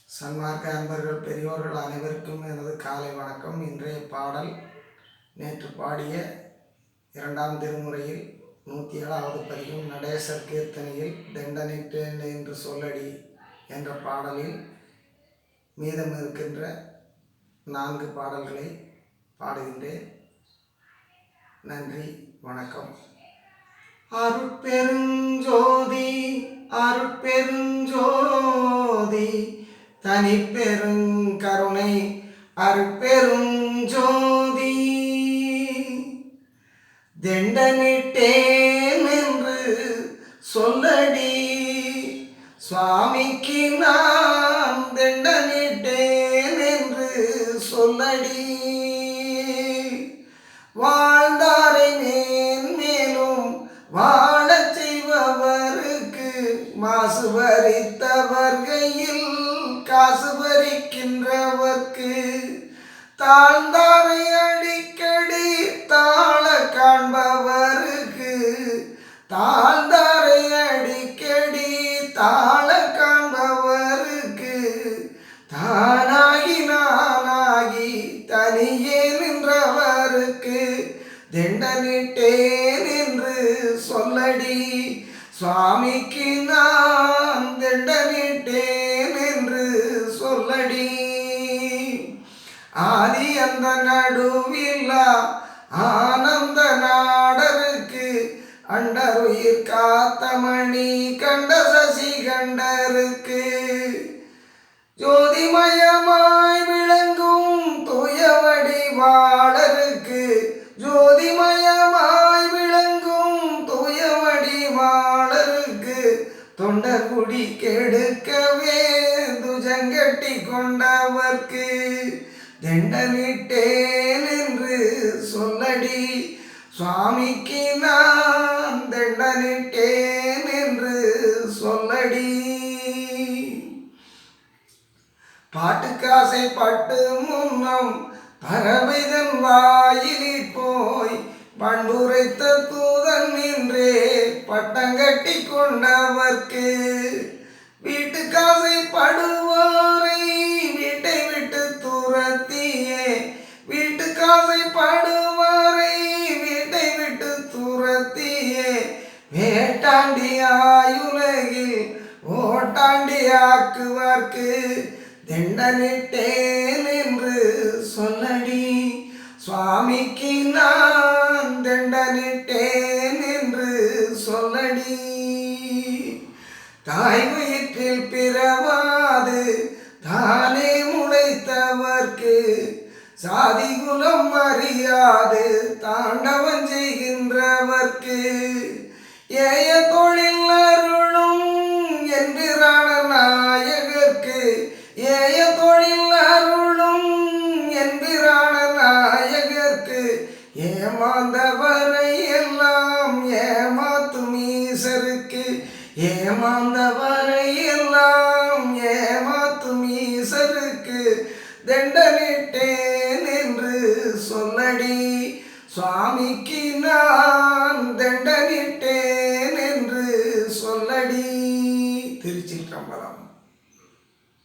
சன்மார்க்க அன்பர்கள் பெரியோர்கள் அனைவருக்கும் எனது காலை வணக்கம். இன்றைய பாடல் நேற்று பாடிய 2ஆம் திருமுறையில் 107வது பதிகம் நடேசர் கீர்த்தனையில் தண்டனிட்டேன் என்று சொல்லடி என்ற பாடலில் மீதம் இருக்கின்ற 4 பாடல்களை பாடுகின்றேன். நன்றி, வணக்கம். அருட்பெருஞ்சோதி அருட்பெருஞ்சோதி தனிப்பெருங்கருணை அருட்பெருஞ்சோதி தண்டனிட்டேன் என்று சொல்லடி சுவாமிக்கு நான் தண்டனிட்டேன் என்று சொல்லடி. வாழ்ந்தாரை மேன்மேலும் வாழச் செய்பவருக்கு மாசு பறித்தவர் கையில் காசு பறிக்கின்றவர்க்கு தாழ்ந்தாரை அடிக்கடி தாழ காண்பவருக்கு தாழ்ந்தாரை அடிக்கடி தாழ காண்பவருக்கு தானாகி நானாகி தனியே நின்றவருக்கு தண்டனிட்டேன் என்று சொல்லடி சுவாமிக்கு நான் தண்டனிட்டேன் என்று சொல்லடி. ஆதி அந்த நடுவில்லா ஆனந்த நாடருக்கு அண்டருயிர் காத்தமணி கண்ட சசி கண்டருக்கு ஜோதிமயமாய் விளங்கும் தூயவடி வாழருக்கு ஜோதிமயமாய் விளங்கும் தூயவடி வாழருக்கு தொண்டர்குடி கெடுக்கவே துஜங்கட்டி கொண்டவர்க்கு தண்டனிட்டேன் என்று சொல்லடி சுவாமிக்கு நான் தண்டனிட்டேன் என்று சொல்லடி. பாட்டுக்காசை பட்டு முன்னம் பறவைதன் வாயிலில் போய் பண்புரைத்த தூதன் நின்றே பட்டங்கட்டி கொண்டவர்க்கு வீட்டுக்காசை படுவோரை வீட்டை விட்டு துரத்தியே வீட்டுக்காசை படுவோரை வீட்டை விட்டு துரத்தியே வேட்டாண்டி ஆயுலகில் ஓட்டாண்டி ஆக்குவார்க்கு தண்டனிட்டேன் என்று சொல்லடி சுவாமிக்கு நான் தண்டனிட்டேன் என்று சொல்லடி. தாய் வயிற்றில் பிறவாது தானே முளைத்தவர்க்கு சாதி குலம் அறியாது தாண்டவம் செய்கின்றவர்க்கு ஏய தொழில் அருளும் என்கிறான நாயகர்க்கு ஏய தொழில் அருளும் என்கிறான நாயகர்க்கு ஏமாந்தவரை எல்லாம் ஏமாத்தும் ஈசருக்கு ஏமாந்தவரை எல்லாம் ஏமாத்தும் ஈசருக்கு தண்டனிட்டேன் என்று சொல்லடி சுவாமிக்கு நான்